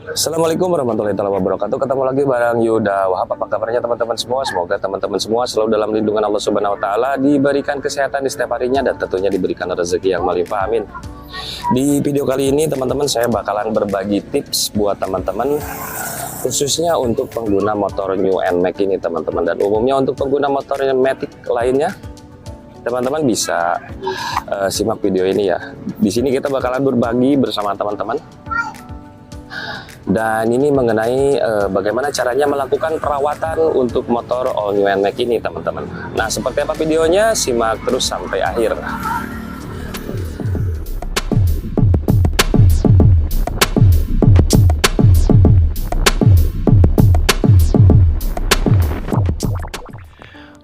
Assalamualaikum warahmatullahi wabarakatuh. Ketemu lagi bareng Yuda Wahab. Apa kabarnya teman-teman semua? Semoga teman-teman semua selalu dalam lindungan Allah Subhanahu wa taala, diberikan kesehatan di setiap harinya dan tentunya diberikan rezeki yang melimpah. Amin. Di video kali ini teman-teman saya bakalan berbagi tips buat teman-teman khususnya untuk pengguna motor New NMAX ini teman-teman, dan umumnya untuk pengguna motor Matic lainnya. Teman-teman bisa simak video ini ya. Di sini kita bakalan berbagi bersama teman-teman. Dan ini mengenai bagaimana caranya melakukan perawatan untuk motor All New NMAX ini teman-teman. Nah, seperti apa videonya? Simak terus sampai akhir.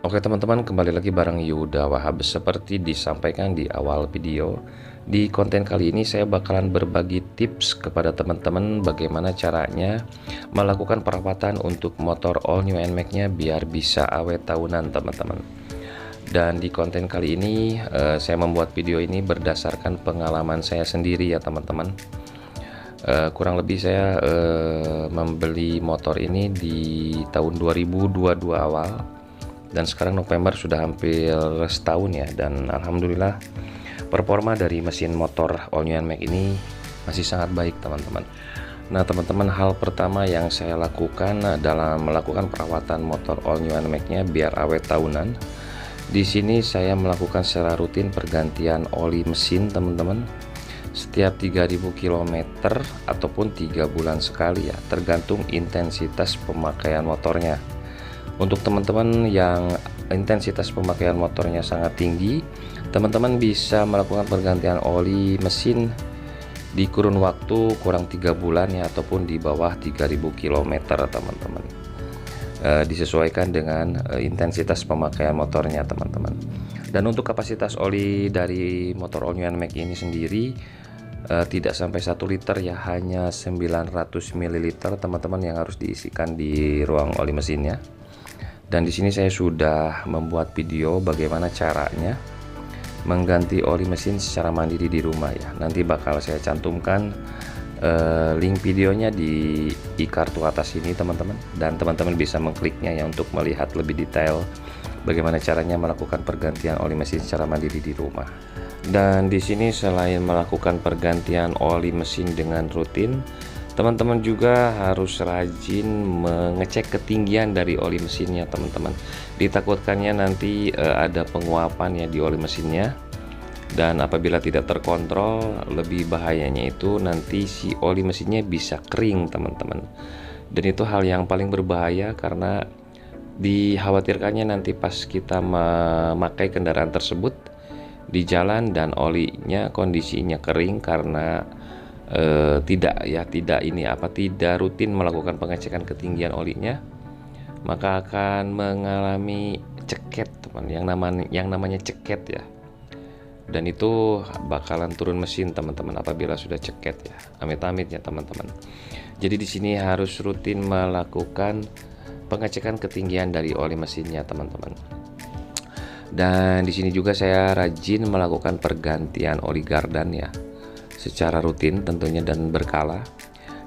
Oke teman-teman, kembali lagi bareng Yuda Wahab. Seperti disampaikan di awal video, di konten kali ini saya bakalan berbagi tips kepada teman-teman bagaimana caranya melakukan perawatan untuk motor All New NMAX-nya biar bisa awet tahunan teman-teman. Dan di konten kali ini saya membuat video ini berdasarkan pengalaman saya sendiri ya teman-teman. Kurang lebih saya membeli motor ini di tahun 2022 awal. Dan sekarang November sudah hampir setahun ya, dan alhamdulillah performa dari mesin motor All New NMAX ini masih sangat baik teman-teman. Nah teman-teman, hal pertama yang saya lakukan dalam melakukan perawatan motor All New NMAX-nya biar awet tahunan, di sini saya melakukan secara rutin pergantian oli mesin teman-teman, setiap 3000 km ataupun 3 bulan sekali ya, tergantung intensitas pemakaian motornya. Untuk teman-teman yang intensitas pemakaian motornya sangat tinggi, teman-teman bisa melakukan pergantian oli mesin di kurun waktu kurang 3 bulan ya, ataupun di bawah 3000 km teman-teman. Disesuaikan dengan intensitas pemakaian motornya teman-teman. Dan untuk kapasitas oli dari motor All New NMAX ini sendiri tidak sampai 1 liter ya, hanya 900 ml teman-teman yang harus diisikan di ruang oli mesinnya. Dan di sini saya sudah membuat video bagaimana caranya mengganti oli mesin secara mandiri di rumah ya. Nanti bakal saya cantumkan link videonya di i-kartu atas ini teman-teman, dan teman-teman bisa mengkliknya ya untuk melihat lebih detail bagaimana caranya melakukan pergantian oli mesin secara mandiri di rumah. Dan di sini selain melakukan pergantian oli mesin dengan rutin, teman-teman juga harus rajin mengecek ketinggian dari oli mesinnya teman-teman. Ditakutkannya nanti ada penguapan ya di oli mesinnya, dan apabila tidak terkontrol, lebih bahayanya itu nanti si oli mesinnya bisa kering teman-teman. Dan itu hal yang paling berbahaya karena dikhawatirkannya nanti pas kita memakai kendaraan tersebut di jalan dan olinya kondisinya kering karena tidak rutin melakukan pengecekan ketinggian olinya, maka akan mengalami ceket teman, yang namanya ceket ya, dan itu bakalan turun mesin teman-teman apabila sudah ceket ya, amit-amit ya teman-teman. Jadi di sini harus rutin melakukan pengecekan ketinggian dari oli mesinnya teman-teman. Dan di sini juga saya rajin melakukan pergantian oli gardan ya, secara rutin tentunya dan berkala.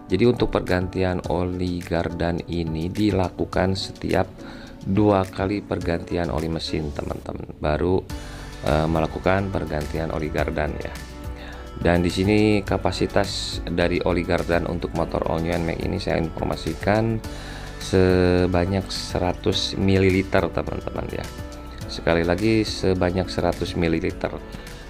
Jadi untuk pergantian oli gardan ini dilakukan setiap 2 kali pergantian oli mesin teman-teman, baru melakukan pergantian oli gardan ya. Dan di sini kapasitas dari oli gardan untuk motor All New NMAX ini saya informasikan sebanyak 100 ml teman-teman ya. Sekali lagi sebanyak 100 ml.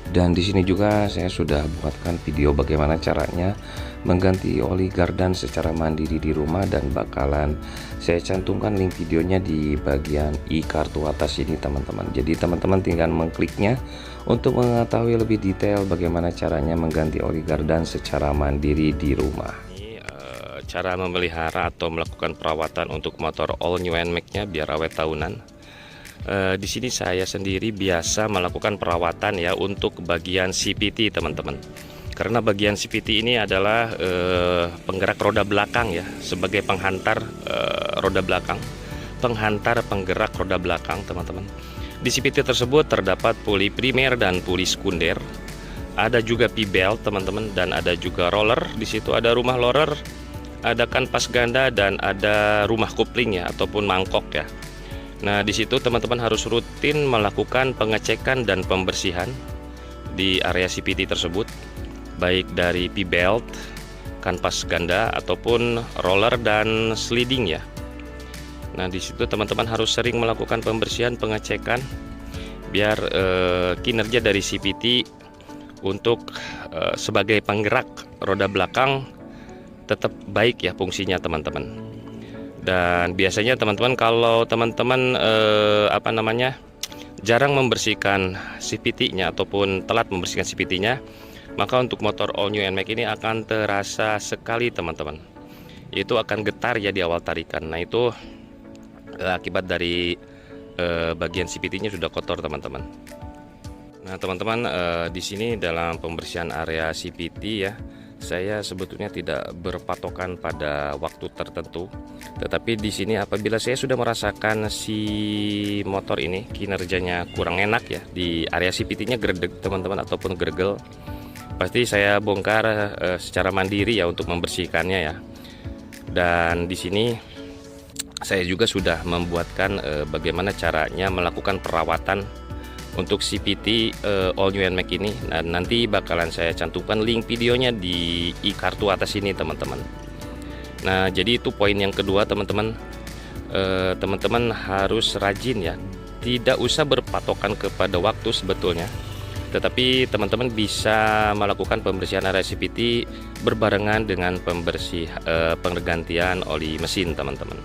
Dan di sini juga saya sudah buatkan video bagaimana caranya mengganti oli gardan secara mandiri di rumah, dan bakalan saya cantumkan link videonya di bagian i-kartu atas ini teman-teman. Jadi teman-teman tinggal mengkliknya untuk mengetahui lebih detail bagaimana caranya mengganti oli gardan secara mandiri di rumah. Ini cara memelihara atau melakukan perawatan untuk motor All New NMAX-nya biar awet tahunan. Di sini saya sendiri biasa melakukan perawatan ya untuk bagian CVT teman-teman, karena bagian CVT ini adalah penggerak roda belakang ya, sebagai penghantar roda belakang, penghantar penggerak roda belakang teman-teman. Di CVT tersebut terdapat puli primer dan puli sekunder, ada juga P-belt teman-teman, dan ada juga roller. Di situ ada rumah roller, ada kanvas ganda dan ada rumah kopling ya ataupun mangkok ya. Nah, di situ teman-teman harus rutin melakukan pengecekan dan pembersihan di area CVT tersebut, baik dari P-belt, kanvas ganda ataupun roller dan sliding ya. Nah, di situ teman-teman harus sering melakukan pembersihan, pengecekan biar kinerja dari CVT untuk sebagai penggerak roda belakang tetap baik ya fungsinya teman-teman. Dan biasanya teman-teman kalau teman-teman jarang membersihkan CVT-nya ataupun telat membersihkan CVT-nya, maka untuk motor all new NMAX ini akan terasa sekali teman-teman. Itu akan getar ya di awal tarikan. Nah, itu akibat dari bagian CVT-nya sudah kotor teman-teman. Nah, teman-teman, di sini dalam pembersihan area CVT ya, saya sebetulnya tidak berpatokan pada waktu tertentu. Tetapi di sini apabila saya sudah merasakan si motor ini kinerjanya kurang enak ya, di area CVT-nya gredeg teman-teman ataupun gregel, pasti saya bongkar secara mandiri ya untuk membersihkannya ya. Dan di sini saya juga sudah membuatkan bagaimana caranya melakukan perawatan untuk CVT all new NMAX ini. Nah, nanti bakalan saya cantumkan link videonya di kartu atas ini teman-teman. Nah, jadi itu poin yang kedua teman-teman. Teman-teman harus rajin ya, tidak usah berpatokan kepada waktu sebetulnya, tetapi teman-teman bisa melakukan pembersihan area CVT berbarengan dengan penggantian oli mesin teman-teman.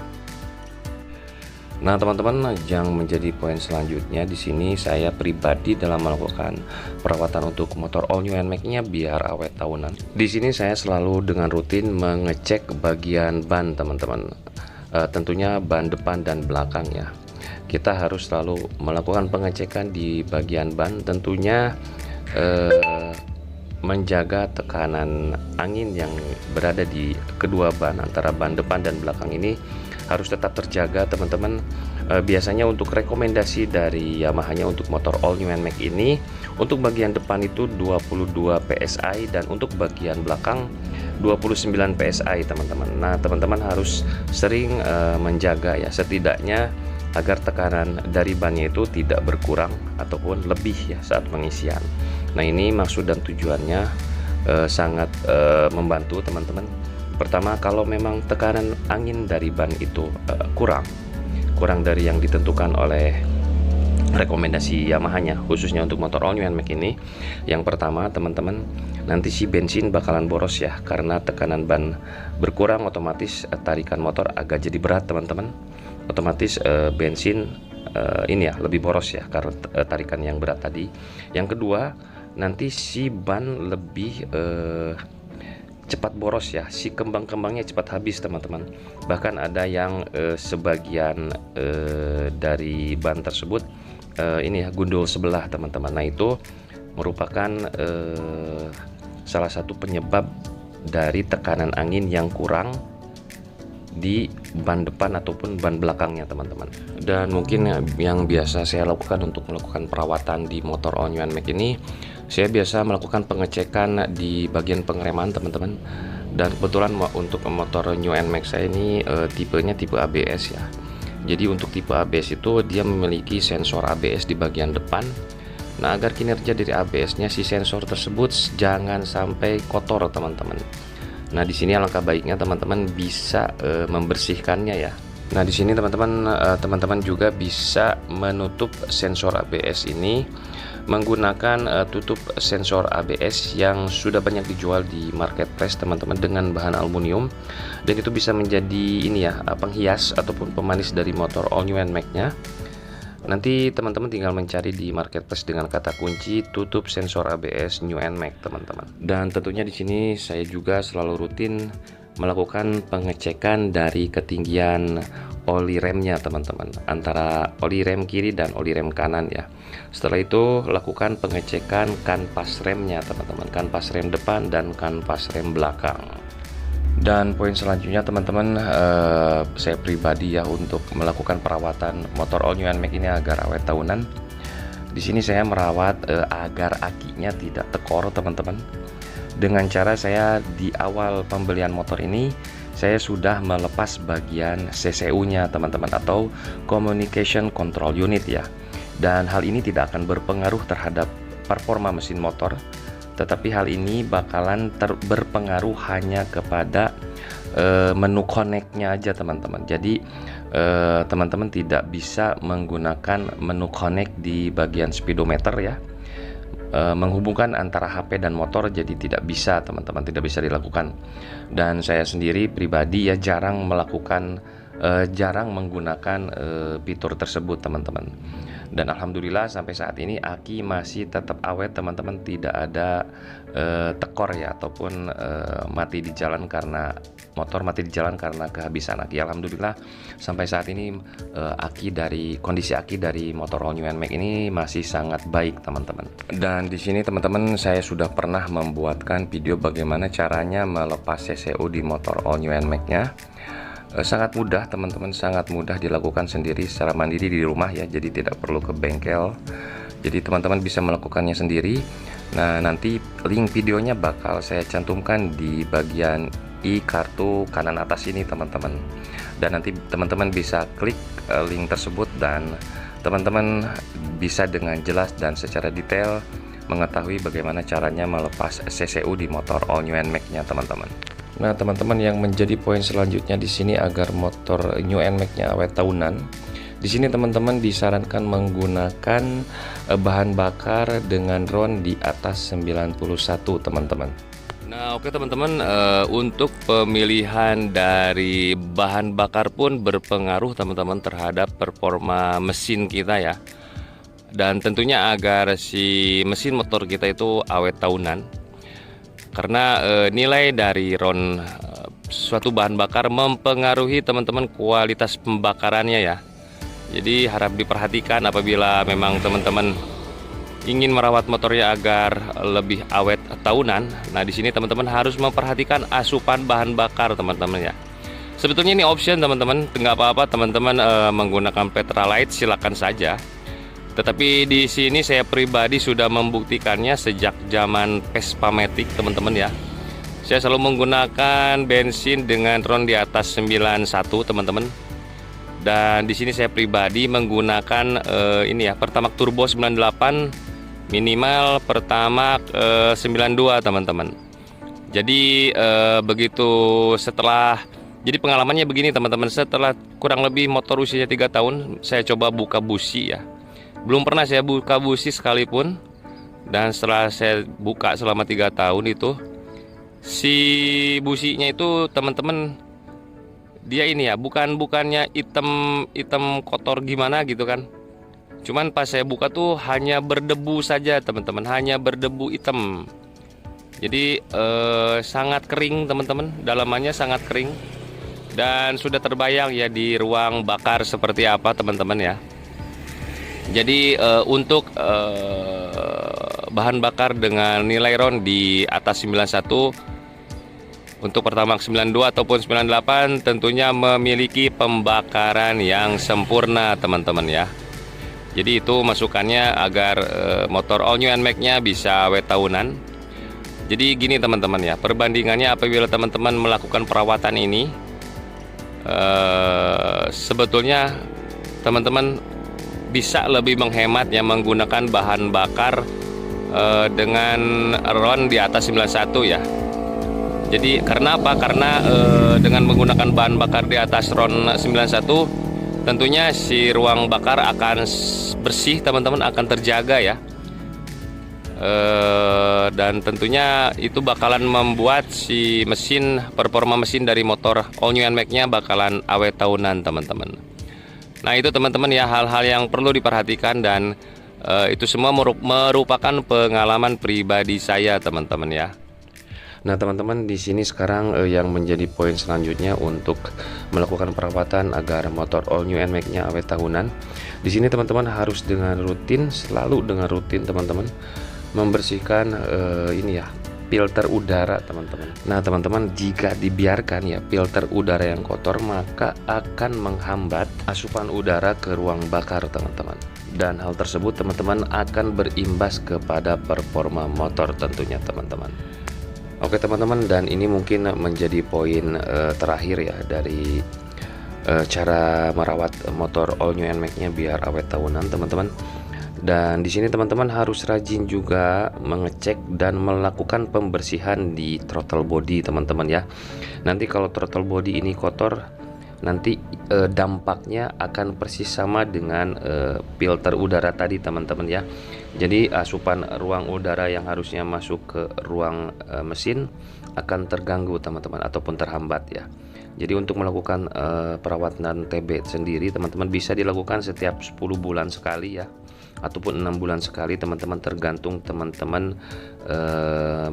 Nah, teman-teman, yang menjadi poin selanjutnya di sini saya pribadi dalam melakukan perawatan untuk motor all new NMAX-nya biar awet tahunan. Di sini saya selalu dengan rutin mengecek bagian ban teman-teman. Tentunya ban depan dan belakang ya. Kita harus selalu melakukan pengecekan di bagian ban, tentunya menjaga tekanan angin yang berada di kedua ban antara ban depan dan belakang ini harus tetap terjaga teman-teman. Biasanya untuk rekomendasi dari Yamaha-nya untuk motor all new NMAX ini, untuk bagian depan itu 22 PSI dan untuk bagian belakang 29 PSI teman-teman. Nah, teman-teman harus sering menjaga ya, setidaknya agar tekanan dari bannya itu tidak berkurang ataupun lebih ya saat pengisian. Nah, ini maksud dan tujuannya sangat membantu teman-teman. Pertama, kalau memang tekanan angin dari ban itu kurang dari yang ditentukan oleh rekomendasi Yamaha-nya khususnya untuk motor all new NMAX ini, yang pertama teman-teman, nanti si bensin bakalan boros ya, karena tekanan ban berkurang otomatis tarikan motor agak jadi berat teman-teman. Otomatis bensin ini ya lebih boros ya karena tarikan yang berat tadi. Yang kedua, nanti si ban lebih cepat boros ya, si kembang-kembangnya cepat habis teman-teman. Bahkan ada yang sebagian dari ban tersebut ini ya gundul sebelah teman-teman. Nah, itu merupakan salah satu penyebab dari tekanan angin yang kurang di ban depan ataupun ban belakangnya teman-teman. Dan mungkin yang biasa saya lakukan untuk melakukan perawatan di motor all new NMAX ini, saya biasa melakukan pengecekan di bagian pengereman teman-teman. Dan kebetulan untuk motor new NMAX saya ini tipenya tipe ABS ya. Jadi untuk tipe ABS itu dia memiliki sensor ABS di bagian depan. Nah, agar kinerja dari ABS-nya si sensor tersebut jangan sampai kotor teman-teman. Nah, di sini alangkah baiknya teman-teman bisa membersihkannya ya. Nah, di sini teman-teman juga bisa menutup sensor ABS ini menggunakan tutup sensor ABS yang sudah banyak dijual di marketplace teman-teman dengan bahan aluminium, dan itu bisa menjadi ini ya penghias ataupun pemanis dari motor all new NMAX-nya. Nanti teman-teman tinggal mencari di marketplace dengan kata kunci tutup sensor ABS new NMAX teman-teman. Dan tentunya di sini saya juga selalu rutin melakukan pengecekan dari ketinggian oli remnya teman-teman, antara oli rem kiri dan oli rem kanan ya. Setelah itu lakukan pengecekan kanvas remnya teman-teman, kanvas rem depan dan kanvas rem belakang. Dan poin selanjutnya teman-teman, saya pribadi ya untuk melakukan perawatan motor all new NMAX ini agar awet tahunan. Di sini saya merawat agar akinya tidak tekor teman-teman. Dengan cara saya di awal pembelian motor ini saya sudah melepas bagian CCU-nya teman-teman, atau Communication Control Unit ya. Dan hal ini tidak akan berpengaruh terhadap performa mesin motor, tetapi hal ini bakalan berpengaruh hanya kepada menu connect-nya aja teman-teman. Jadi teman-teman tidak bisa menggunakan menu connect di bagian speedometer ya. Menghubungkan antara HP dan motor jadi tidak bisa teman-teman, tidak bisa dilakukan. Dan saya sendiri pribadi ya jarang menggunakan fitur tersebut teman-teman. Dan alhamdulillah sampai saat ini aki masih tetap awet teman-teman, tidak ada tekor ya, ataupun mati di jalan karena motor mati di jalan karena kehabisan aki. Alhamdulillah sampai saat ini kondisi aki dari motor all new NMAX ini masih sangat baik teman-teman. Dan di sini teman-teman saya sudah pernah membuatkan video bagaimana caranya melepas CCU di motor all new NMAX-nya. Sangat mudah teman-teman, sangat mudah dilakukan sendiri secara mandiri di rumah ya, jadi tidak perlu ke bengkel. Jadi teman-teman bisa melakukannya sendiri. Nah, nanti link videonya bakal saya cantumkan di bagian kartu kanan atas ini teman-teman. Dan nanti teman-teman bisa klik link tersebut dan teman-teman bisa dengan jelas dan secara detail mengetahui bagaimana caranya melepas CCU di motor all new NMAX-nya teman-teman. Nah, teman-teman, yang menjadi poin selanjutnya di sini agar motor new NMAX-nya awet tahunan. Di sini teman-teman disarankan menggunakan bahan bakar dengan RON di atas 91 teman-teman. Nah, oke teman-teman, untuk pemilihan dari bahan bakar pun berpengaruh teman-teman terhadap performa mesin kita ya. Dan tentunya agar si mesin motor kita itu awet tahunan, karena nilai dari RON suatu bahan bakar mempengaruhi teman-teman kualitas pembakarannya ya. Jadi harap diperhatikan apabila memang teman-teman ingin merawat motornya agar lebih awet tahunan. Nah, di sini teman-teman harus memperhatikan asupan bahan bakar teman-teman ya. Sebetulnya ini option teman-teman, nggak apa-apa teman-teman menggunakan Petralite, silakan saja. Tetapi di sini saya pribadi sudah membuktikannya sejak zaman Vespa Matic teman-teman ya. Saya selalu menggunakan bensin dengan RON di atas 91 teman-teman. Dan di sini saya pribadi menggunakan ini ya, Pertamax Turbo 98, minimal Pertamax 92 teman-teman. Jadi jadi pengalamannya begini teman-teman, setelah kurang lebih motor usianya 3 tahun, saya coba buka busi ya. Belum pernah saya buka busi sekalipun. Dan setelah saya buka selama 3 tahun itu, si businya itu teman-teman, dia ini ya, bukannya hitam kotor gimana gitu kan. Cuman pas saya buka tuh hanya berdebu saja teman-teman, hanya berdebu hitam. Jadi sangat kering teman-teman, dalamannya sangat kering. Dan sudah terbayang ya di ruang bakar seperti apa teman-teman ya. Jadi untuk bahan bakar dengan nilai RON di atas 91, untuk Pertamax 92 ataupun 98 tentunya memiliki pembakaran yang sempurna teman-teman ya. Jadi itu masukannya agar motor all new NMAX-nya bisa awet tahunan. Jadi gini teman-teman ya, perbandingannya apabila teman-teman melakukan perawatan ini, sebetulnya teman-teman bisa lebih menghemat ya menggunakan bahan bakar dengan RON di atas 91 ya. Jadi karena apa? Karena dengan menggunakan bahan bakar di atas RON 91, tentunya si ruang bakar akan bersih teman-teman, akan terjaga ya. Dan tentunya itu bakalan membuat si performa mesin dari motor all new NMAX-nya bakalan awet tahunan teman-teman. Nah, itu teman-teman ya, hal-hal yang perlu diperhatikan, dan itu semua merupakan pengalaman pribadi saya teman-teman ya. Nah teman-teman, di sini sekarang yang menjadi poin selanjutnya untuk melakukan perawatan agar motor all new NMAX-nya awet tahunan. Di sini teman-teman harus dengan rutin, selalu dengan rutin teman-teman membersihkan ini ya, filter udara teman-teman. Nah teman-teman, jika dibiarkan ya filter udara yang kotor, maka akan menghambat asupan udara ke ruang bakar teman-teman. Dan hal tersebut teman-teman akan berimbas kepada performa motor tentunya teman-teman. Oke teman-teman, dan ini mungkin menjadi poin terakhir ya dari cara merawat motor all new NMAX-nya biar awet tahunan teman-teman. Dan di sini teman-teman harus rajin juga mengecek dan melakukan pembersihan di throttle body teman-teman ya. Nanti kalau throttle body ini kotor, nanti dampaknya akan persis sama dengan filter udara tadi teman-teman ya. Jadi asupan ruang udara yang harusnya masuk ke ruang mesin akan terganggu teman-teman ataupun terhambat ya. Jadi untuk melakukan perawatan TB sendiri teman-teman bisa dilakukan setiap 10 bulan sekali ya, ataupun 6 bulan sekali teman-teman, tergantung teman-teman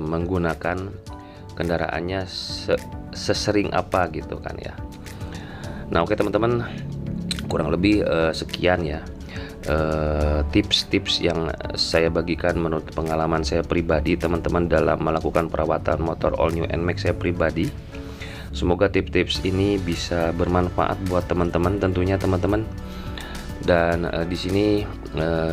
menggunakan kendaraannya sesering apa gitu kan ya. Nah oke teman-teman, kurang lebih sekian ya tips-tips yang saya bagikan menurut pengalaman saya pribadi teman-teman dalam melakukan perawatan motor all new NMAX saya pribadi. Semoga tips-tips ini bisa bermanfaat buat teman-teman tentunya teman-teman. Dan di sini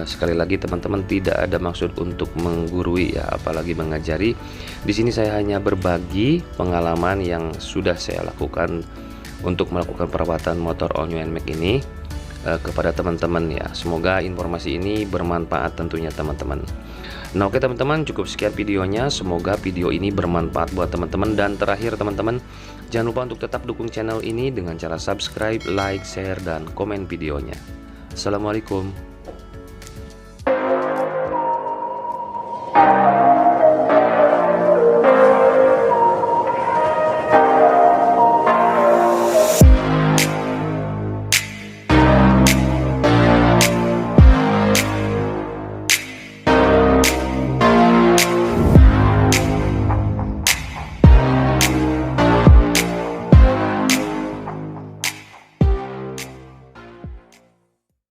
sekali lagi teman-teman, tidak ada maksud untuk menggurui ya, apalagi mengajari. Di sini saya hanya berbagi pengalaman yang sudah saya lakukan untuk melakukan perawatan motor all new NMAX ini kepada teman-teman ya. Semoga informasi ini bermanfaat tentunya teman-teman. Nah oke teman-teman, cukup sekian videonya. Semoga video ini bermanfaat buat teman-teman. Dan terakhir teman-teman, jangan lupa untuk tetap dukung channel ini dengan cara subscribe, like, share, dan komen videonya. Assalamualaikum.